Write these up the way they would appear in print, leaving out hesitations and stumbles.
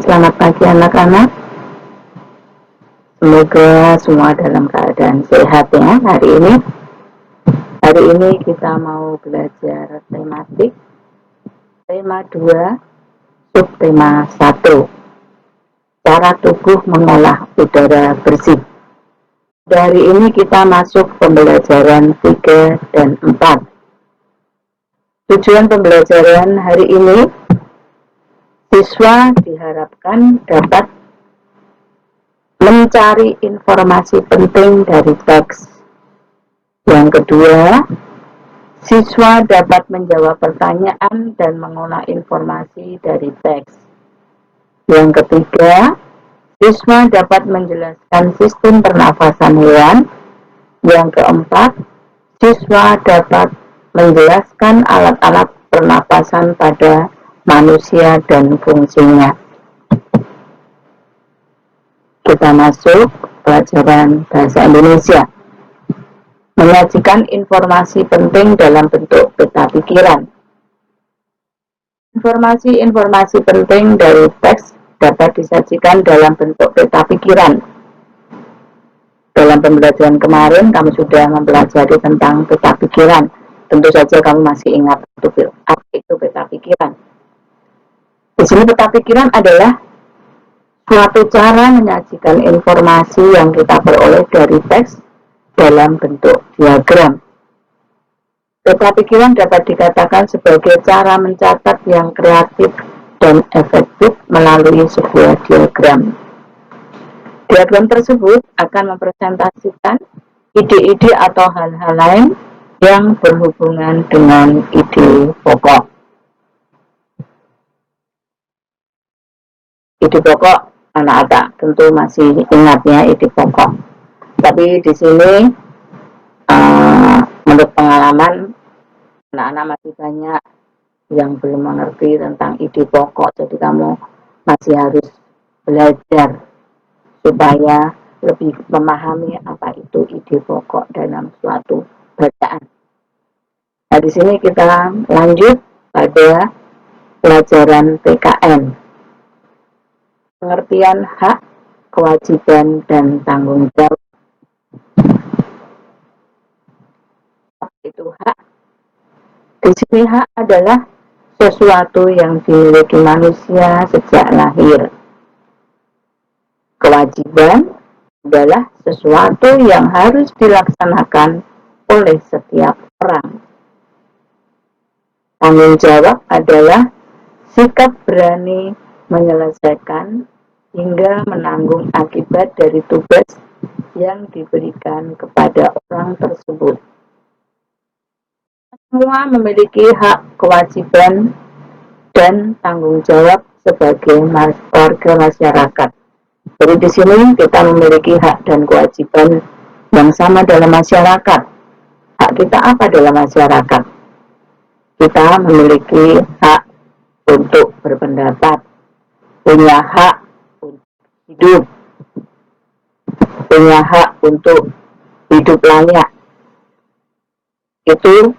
selamat pagi anak-anak. Semoga semua dalam keadaan sehat ya hari ini. Hari ini kita mau belajar tematik tema 2, subtema 1. Cara tubuh mengolah udara bersih. Dari ini kita masuk pembelajaran 3 dan 4. Tujuan pembelajaran hari ini, siswa diharapkan dapat mencari informasi penting dari teks. Yang kedua, siswa dapat menjawab pertanyaan dan mengolah informasi dari teks. Yang ketiga, siswa dapat menjelaskan sistem pernafasan hewan. Yang keempat, siswa dapat menjelaskan alat-alat pernapasan pada manusia dan fungsinya. Kita masuk pelajaran bahasa Indonesia. Menyajikan informasi penting dalam bentuk peta pikiran. Informasi-informasi penting dari teks dapat disajikan dalam bentuk peta pikiran. Dalam pembelajaran kemarin kamu sudah mempelajari tentang peta pikiran. Tentu saja kamu masih ingat apa itu peta pikiran. Di sini peta pikiran adalah suatu cara menyajikan informasi yang kita peroleh dari teks dalam bentuk diagram. Peta pikiran dapat dikatakan sebagai cara mencatat yang kreatif dan efektif melalui sebuah diagram. Diagram tersebut akan mempresentasikan ide-ide atau hal-hal lain yang berhubungan dengan ide pokok. Ide pokok anak-anak tentu masih ingatnya ide pokok. Tapi di sini menurut pengalaman anak-anak masih banyak yang belum mengerti tentang ide pokok. Jadi kamu masih harus belajar supaya lebih memahami apa itu ide pokok dalam suatu bacaan. Nah, di sini kita lanjut pada pelajaran PKN. Pengertian hak, kewajiban, dan tanggung jawab. Apa itu hak? Di sini hak adalah sesuatu yang dimiliki manusia sejak lahir. Kewajiban adalah sesuatu yang harus dilaksanakan oleh setiap orang. Tanggung jawab adalah sikap berani menyelesaikan hingga menanggung akibat dari tugas yang diberikan kepada orang tersebut. Semua memiliki hak, kewajiban, dan tanggung jawab sebagai warga masyarakat. Jadi di sini kita memiliki hak dan kewajiban yang sama dalam masyarakat. Hak kita apa dalam masyarakat? Kita memiliki hak untuk berpendapat, punya hak untuk hidup, punya hak untuk hidup layak. Itu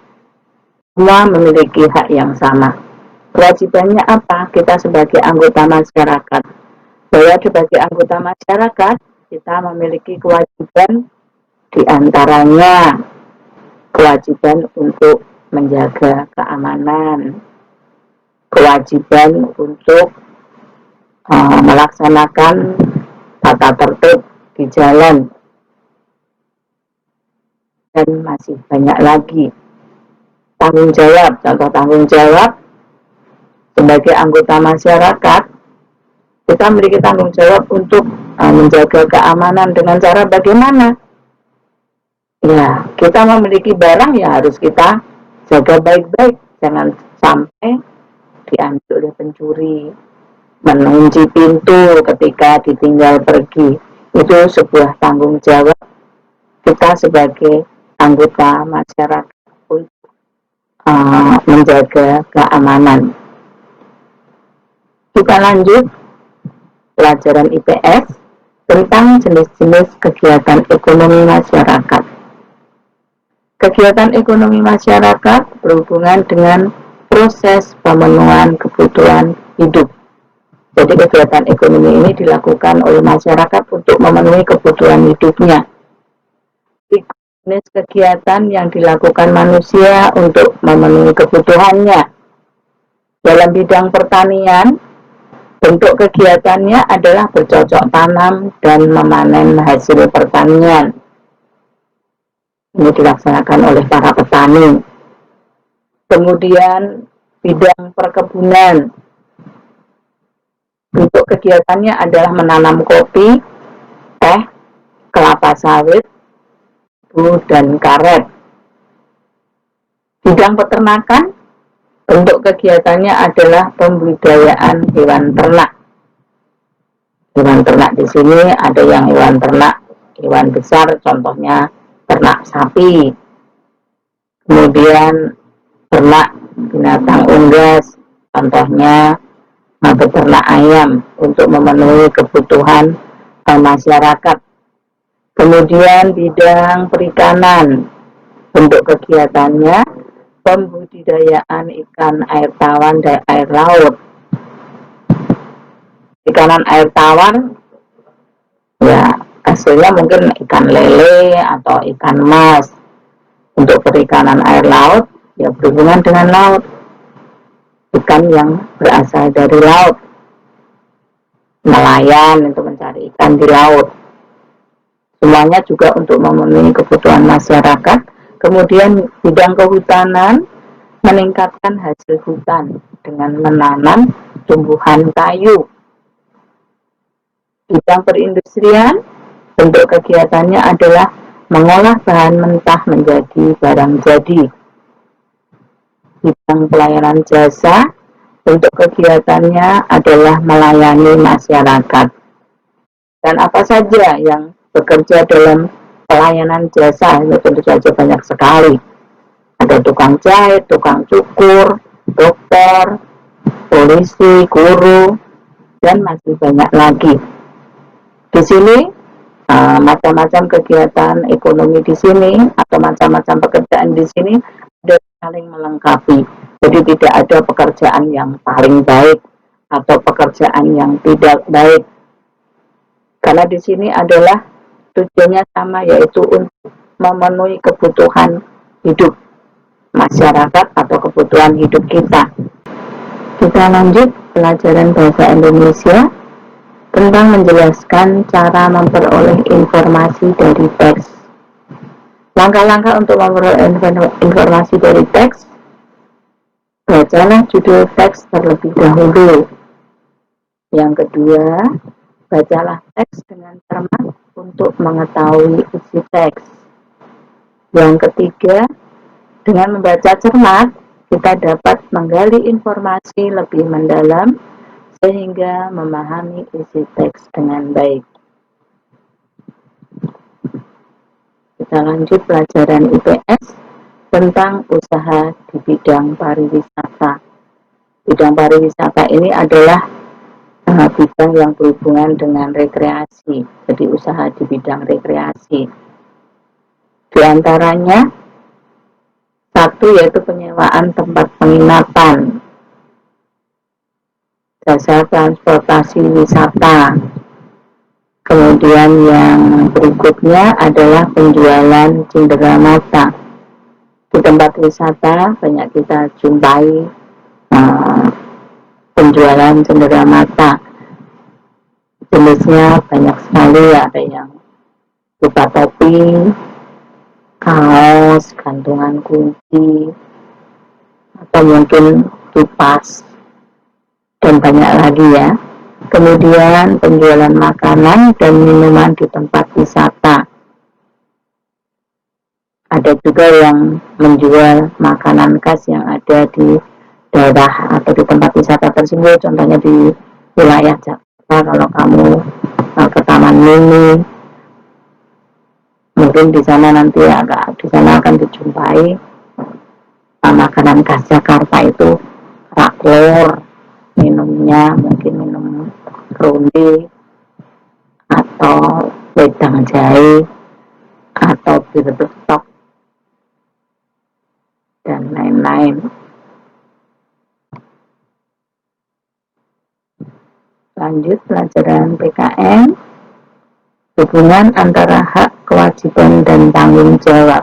semua memiliki hak yang sama. Kewajibannya apa? Kita sebagai anggota masyarakat. Bahwa sebagai anggota masyarakat, kita memiliki kewajiban, diantaranya kewajiban untuk menjaga keamanan, kewajiban untuk melaksanakan tata tertib di jalan, dan masih banyak lagi. Tanggung jawab, contoh tanggung jawab sebagai anggota masyarakat, kita memiliki tanggung jawab untuk menjaga keamanan dengan cara bagaimana? Ya, kita memiliki barang ya harus kita jaga baik-baik, jangan sampai diambil oleh pencuri, mengunci pintu ketika ditinggal pergi. Itu sebuah tanggung jawab kita sebagai anggota masyarakat untuk menjaga keamanan. Kita lanjut pelajaran IPS tentang jenis-jenis kegiatan ekonomi masyarakat. Kegiatan ekonomi masyarakat berhubungan dengan proses pemenuhan kebutuhan hidup. Jadi kegiatan ekonomi ini dilakukan oleh masyarakat untuk memenuhi kebutuhan hidupnya. Jenis kegiatan yang dilakukan manusia untuk memenuhi kebutuhannya. Dalam bidang pertanian, bentuk kegiatannya adalah bercocok tanam dan memanen hasil pertanian. Ini dilaksanakan oleh para petani. Kemudian bidang perkebunan, bentuk kegiatannya adalah menanam kopi, teh, kelapa sawit, tebu, dan karet. Bidang peternakan, bentuk kegiatannya adalah pembudidayaan hewan ternak. Hewan ternak di sini ada yang hewan ternak, hewan besar, contohnya ternak sapi. Kemudian ternak binatang unggas, contohnya peternak ayam untuk memenuhi kebutuhan masyarakat. Kemudian bidang perikanan, bentuk kegiatannya pembudidayaan ikan air tawar dan air laut. Ikanan air tawar ya hasilnya mungkin ikan lele atau ikan mas. Untuk perikanan air laut ya berhubungan dengan laut, ikan yang berasal dari laut, nelayan untuk mencari ikan di laut. Semuanya juga untuk memenuhi kebutuhan masyarakat. Kemudian bidang kehutanan, meningkatkan hasil hutan dengan menanam tumbuhan kayu. Bidang perindustrian, bentuk kegiatannya adalah mengolah bahan mentah menjadi barang jadi. Bidang pelayanan jasa, bentuk kegiatannya adalah melayani masyarakat. Dan apa saja yang bekerja dalam pelayanan jasa, itu tentu saja banyak sekali. Ada tukang jahit, tukang cukur, dokter, polisi, guru, dan masih banyak lagi. Di sini macam-macam kegiatan ekonomi di sini atau macam-macam pekerjaan di sini ada saling melengkapi. Jadi tidak ada pekerjaan yang paling baik atau pekerjaan yang tidak baik. Karena di sini adalah tujuannya sama, yaitu untuk memenuhi kebutuhan hidup masyarakat atau kebutuhan hidup kita. Kita lanjut pelajaran bahasa Indonesia tentang menjelaskan cara memperoleh informasi dari teks. Langkah-langkah untuk memperoleh informasi dari teks: bacalah judul teks terlebih dahulu. Yang kedua, bacalah teks dengan cermat untuk mengetahui isi teks. Yang ketiga, dengan membaca cermat, kita dapat menggali informasi lebih mendalam sehingga memahami isi teks dengan baik. Kita lanjut pelajaran IPS tentang usaha di bidang pariwisata. Bidang pariwisata ini adalah bidang yang berhubungan dengan rekreasi, jadi usaha di bidang rekreasi. Di antaranya, satu yaitu penyewaan tempat penginapan, jasa transportasi wisata. Kemudian yang berikutnya adalah penjualan cenderamata. Di tempat wisata banyak kita jumpai penjualan cenderamata. Jenisnya banyak sekali, ada yang berupa topi, kaos, gantungan kunci, atau mungkin kipas, dan banyak lagi ya. Kemudian penjualan makanan dan minuman di tempat wisata. Ada juga yang menjual makanan khas yang ada di daerah atau di tempat wisata tersebut, contohnya di wilayah Jakarta. Kalau kamu ke Taman Mini, mungkin di sana nanti di sana akan dijumpai makanan khas Jakarta itu raklor, minumnya mungkin minum ronde atau wedang jahe atau bir betok dan lain-lain. Lanjut pelajaran PKN, hubungan antara hak, kewajiban, dan tanggung jawab.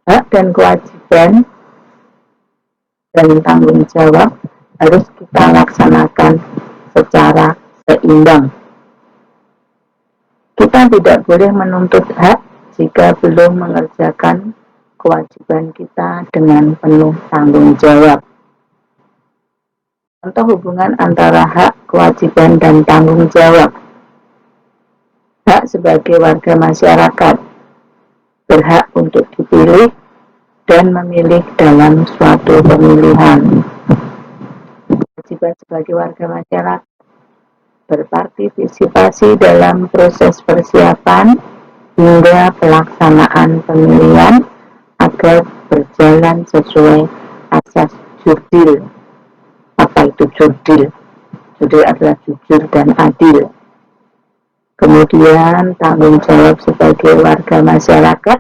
Hak dan kewajiban dan tanggung jawab harus kita laksanakan secara seimbang. Kita tidak boleh menuntut hak jika belum mengerjakan kewajiban kita dengan penuh tanggung jawab. Contoh hubungan antara hak, kewajiban, dan tanggung jawab. Hak sebagai warga masyarakat, berhak untuk dipilih dan memilih dalam suatu pemilihan. Kewajiban sebagai warga masyarakat, berpartisipasi dalam proses persiapan hingga pelaksanaan pemilihan agar berjalan sesuai asas jurdil. Apa itu jurdil? Jurdil adalah jujur dan adil. Kemudian tanggung jawab sebagai warga masyarakat,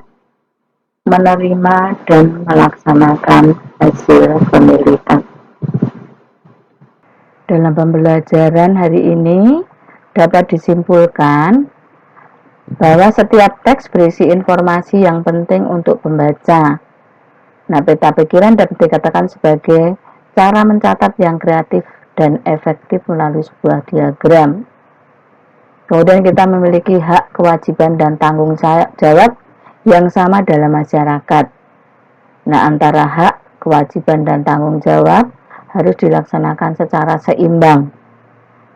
menerima dan melaksanakan hasil pemilihan. Dalam pembelajaran hari ini dapat disimpulkan bahwa setiap teks berisi informasi yang penting untuk pembaca. Nah, peta pikiran dapat dikatakan sebagai cara mencatat yang kreatif dan efektif melalui sebuah diagram. Kemudian kita memiliki hak, kewajiban, dan tanggung jawab yang sama dalam masyarakat. Nah, antara hak, kewajiban, dan tanggung jawab harus dilaksanakan secara seimbang.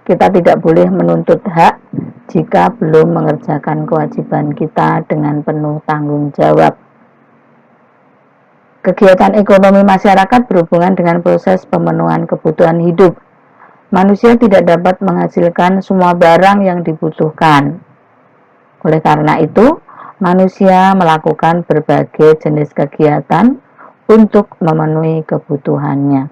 Kita tidak boleh menuntut hak jika belum mengerjakan kewajiban kita dengan penuh tanggung jawab. Kegiatan ekonomi masyarakat berhubungan dengan proses pemenuhan kebutuhan hidup. Manusia tidak dapat menghasilkan semua barang yang dibutuhkan. Oleh karena itu, manusia melakukan berbagai jenis kegiatan untuk memenuhi kebutuhannya.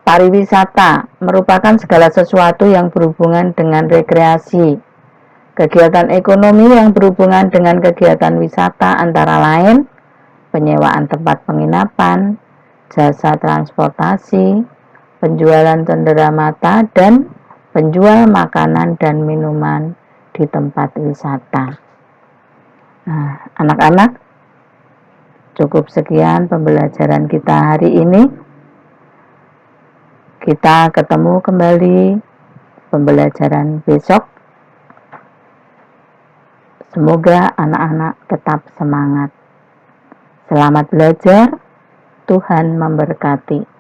Pariwisata merupakan segala sesuatu yang berhubungan dengan rekreasi. Kegiatan ekonomi yang berhubungan dengan kegiatan wisata antara lain penyewaan tempat penginapan, jasa transportasi, penjualan cenderamata, dan penjual makanan dan minuman di tempat wisata. Nah, anak-anak, cukup sekian pembelajaran kita hari ini. Kita ketemu kembali pembelajaran besok. Semoga anak-anak tetap semangat. Selamat belajar, Tuhan memberkati.